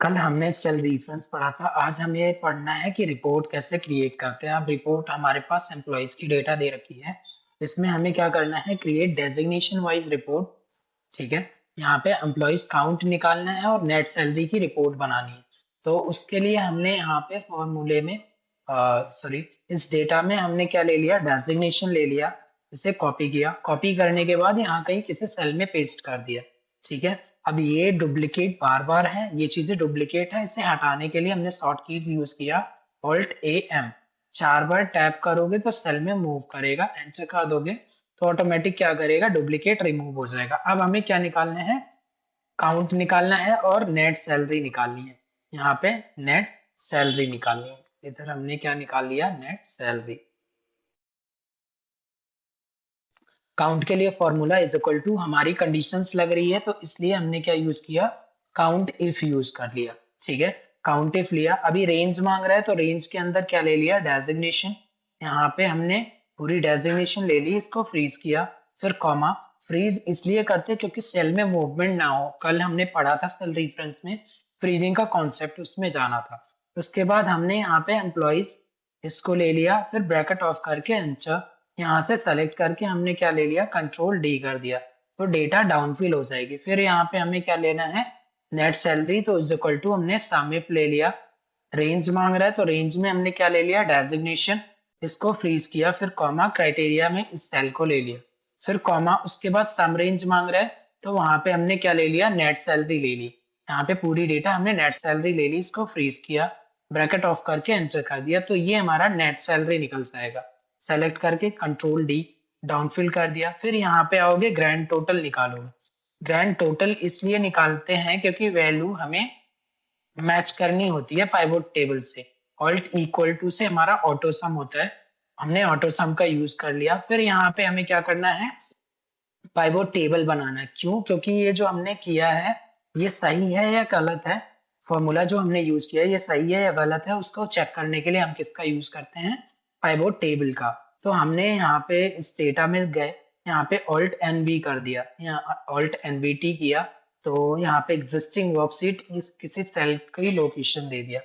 कल हमने cell reference पढ़ा था। आज हमें पढ़ना है कि रिपोर्ट कैसे क्रिएट करते हैं। अब रिपोर्ट हमारे पास एम्प्लॉयज की डेटा दे रखी है। इसमें हमें क्या करना है, क्रिएट डेजिग्नेशन वाइज रिपोर्ट। ठीक है, यहाँ पे एम्प्लॉयज काउंट निकालना है और नेट सैलरी की रिपोर्ट बनानी है। तो उसके लिए हमने यहाँ पे फॉर्मूले में इस डेटा में हमने क्या ले लिया, डेजिग्नेशन ले लिया। इसे कॉपी किया, कॉपी करने के बाद यहाँ कहीं किसी सेल में पेस्ट कर दिया। ठीक है, अब ये डुप्लीकेट बार बार है, ये चीजें डुप्लीकेट है, इसे हटाने के लिए हमने शॉर्ट कीज यूज किया, ऑल्ट ए एम। 4 बार टैप करोगे तो सेल में मूव करेगा, एंटर कर दोगे तो ऑटोमेटिक क्या करेगा, डुप्लीकेट रिमूव हो जाएगा। अब हमें क्या निकालना है, काउंट निकालना है और नेट सैलरी निकालनी है। यहाँ पे नेट सैलरी निकालनी है, इधर हमने क्या निकाल लिया, नेट सैलरी। काउंट के लिए फॉर्मूला इज इक्वल टू, हमारी कंडीशंस लग रही है तो इसलिए हमने क्या यूज किया, काउंट इफ यूज कर लिया। ठीक है, काउंट इफ लिया। अभी रेंज मांग रहा है तो रेंज के अंदर क्या ले लिया, डेजिग्नेशन। यहाँ पे हमने पूरी डेजिग्नेशन ले ली, इसको फ्रीज किया, फिर कॉमा। फ्रीज इसलिए करते क्योंकि सेल में मूवमेंट ना हो। कल हमने पढ़ा था सेल रेफरेंस में फ्रीजिंग का कॉन्सेप्ट, उसमें जाना था। उसके बाद हमने यहाँ पे एम्प्लॉइज इसको ले लिया, फिर ब्रैकेट ऑफ करके एंटर। यहाँ से सेलेक्ट करके हमने क्या ले लिया, कंट्रोल डी कर दिया, तो डेटा डाउनफिल हो जाएगी। फिर यहाँ पे हमें क्या लेना है, नेट सैलरी, तो इज इक्वल टू हमने सम इफ ले लिया। रेंज मांग रहा है तो रेंज में हमने क्या ले लिया, डेजिग्नेशन, इसको फ्रीज किया, फिर कॉमा, क्राइटेरिया में इस सेल को ले लिया, फिर कॉमा। उसके बाद सम रेंज मांग रहा है तो वहां पे हमने क्या ले लिया, नेट सैलरी ले ली। यहाँ पे पूरी डेटा हमने नेट सैलरी ले ली, इसको फ्रीज किया, ब्रैकेट ऑफ करके एंटर कर दिया, तो ये हमारा नेट सैलरी निकल जाएगा। सेलेक्ट करके कंट्रोल डी, डाउनफिल कर दिया। फिर यहाँ पे आओगे, ग्रैंड टोटल निकालोगे। ग्रैंड टोटल इसलिए निकालते हैं क्योंकि वैल्यू हमें मैच करनी होती है पाइवोट टेबल से। ऑल्ट इक्वल टू से हमारा ऑटो सम होता है, हमने ऑटो सम का यूज कर लिया। फिर यहाँ पे हमें क्या करना है, पाइवोट टेबल बनाना है। क्यों, क्योंकि ये जो हमने किया है ये सही है या गलत है, फॉर्मूला जो हमने यूज किया है ये सही है या गलत है, उसको चेक करने के लिए हम किसका यूज करते हैं, पाइवोट टेबल का। तो हमने यहाँ पे इस डेटा में गए, यहाँ पे ऑल्ट एन बी कर दिया, यहाँ ऑल्ट एन बी टी किया, तो यहाँ पे एग्जिस्टिंग वर्कशीट इस किसी सेल की लोकेशन दे दिया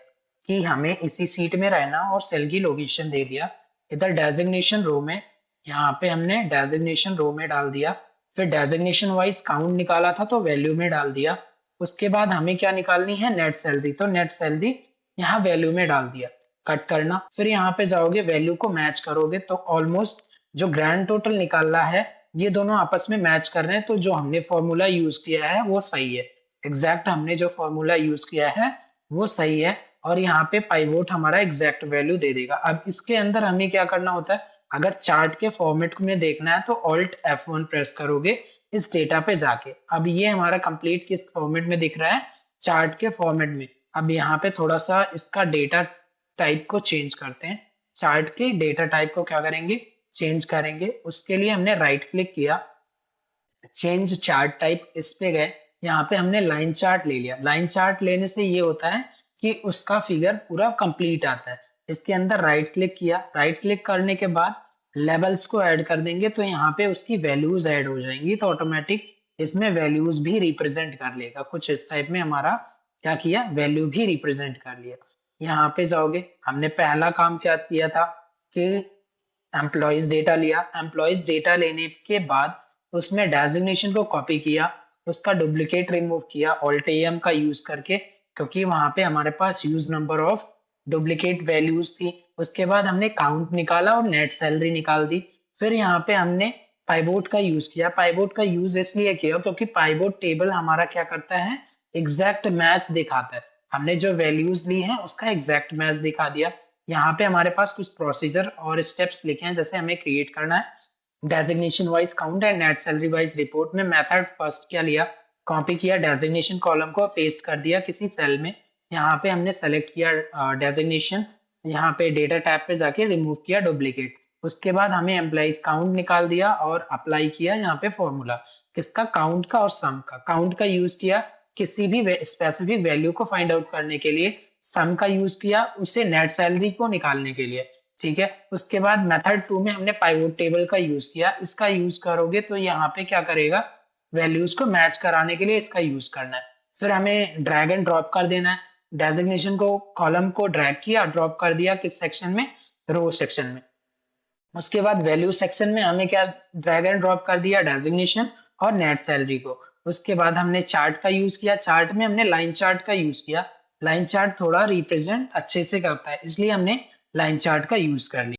कि हमें इसी सीट में रहना, और सेल की लोकेशन दे दिया। इधर डेजिग्नेशन रो में, यहाँ पे हमने डेजिग्नेशन रो में डाल दिया। फिर डेजिग्नेशन वाइज काउंट निकाला था तो वैल्यू में डाल दिया। उसके बाद हमें क्या निकालनी है, नेट सैलरी, तो नेट सैलरी यहाँ वैल्यू में डाल दिया, कट करना। फिर यहाँ पे जाओगे, वैल्यू को मैच करोगे तो ऑलमोस्ट जो ग्रैंड टोटल निकालना है ये दोनों आपस में मैच कर रहे हैं, तो जो हमने फॉर्मूला यूज किया है वो सही है। एग्जैक्ट हमने जो फॉर्मूला यूज किया है वो सही है, और यहाँ पे पाइवोट हमारा एग्जैक्ट वैल्यू दे देगा। अब इसके अंदर हमें क्या करना होता है, अगर चार्ट के फॉर्मेट में देखना है तो ऑल्ट F1 प्रेस करोगे इस डेटा पे जाके। अब ये हमारा कंप्लीट किस फॉर्मेट में दिख रहा है, चार्ट के फॉर्मेट में। अब यहाँ पे थोड़ा सा इसका डेटा टाइप को चेंज करते हैं, चार्ट के डेटा टाइप को क्या करेंगे, चेंज करेंगे। उसके लिए हमने राइट क्लिक किया, चेंज चार्ट टाइप, इस पे गए, यहाँ पे हमने लाइन चार्ट ले लिया। लाइन चार्ट लेने से ये होता है कि उसका फिगर पूरा कंप्लीट आता है। इसके अंदर राइट क्लिक किया, राइट क्लिक करने के बाद लेवल्स को ऐड कर देंगे, तो यहाँ पे उसकी वैल्यूज ऐड हो जाएंगी, तो ऑटोमेटिक इसमें वैल्यूज भी रिप्रेजेंट कर लेगा। कुछ इस टाइप में हमारा क्या किया, वैल्यू भी रिप्रेजेंट कर लिया। यहाँ पे जाओगे, हमने पहला काम क्या किया था कि एम्प्लॉयज डेटा लिया। एम्प्लॉयज डेटा लेने के बाद उसमें डेजिग्नेशन को कॉपी किया, उसका डुप्लीकेट रिमूव किया ऑल्ट एम का यूज करके, क्योंकि वहां पे हमारे पास huge number of duplicate values थी। उसके बाद हमने काउंट निकाला और नेट सैलरी निकाल दी। फिर यहाँ पे हमने पाइवोट का यूज किया। पाइवोट का यूज इसलिए किया क्योंकि पाइवोट टेबल हमारा क्या करता है, एग्जैक्ट मैच दिखाता है। हमने जो वैल्यूज ली है उसका एग्जैक्ट मैच दिखा दिया। यहाँ पे हमारे पास कुछ प्रोसीजर और स्टेप्स लिखे हैं, जैसे हमें क्रिएट करना है designation wise count and net salary wise report में। मेथड फर्स्ट क्या लिया, कॉपी किया, डेजिग्नेशन कॉलम को पेस्ट कर दिया किसी सेल में। यहाँ पे हमने सेलेक्ट किया डेजिग्नेशन, यहाँ पे डेटा टैब पे जाके रिमूव किया डुप्लीकेट। उसके बाद हमें एम्प्लॉइज काउंट निकाल दिया और अप्लाई किया यहाँ पे फॉर्मूला किसका, काउंट का और सम का। काउंट का यूज किया किसी भी स्पेसिफिक वैल्यू को फाइंड आउट करने के लिए, सम का यूज किया उसे नेट सैलरी को निकालने के लिए। ठीक है, उसके बाद मेथड 2 में हमने पाइवोट टेबल का यूज किया। इसका यूज करोगे तो यहाँ पे क्या करेगा, वैल्यूज को मैच कराने के लिए इसका यूज करना है। फिर हमें ड्रैग एंड ड्रॉप कर देना है, डेजिग्नेशन को कॉलम को ड्रैग किया, ड्रॉप कर दिया किस सेक्शन में, रो सेक्शन में। उसके बाद वैल्यू सेक्शन में हमें क्या ड्रैग एंड ड्रॉप कर दिया, डेजिग्नेशन और नेट सैलरी को। उसके बाद हमने चार्ट का यूज किया, चार्ट में हमने लाइन चार्ट का यूज किया। लाइन चार्ट थोड़ा रिप्रेजेंट अच्छे से करता है, इसलिए हमने लाइन चार्ट का यूज कर लिया।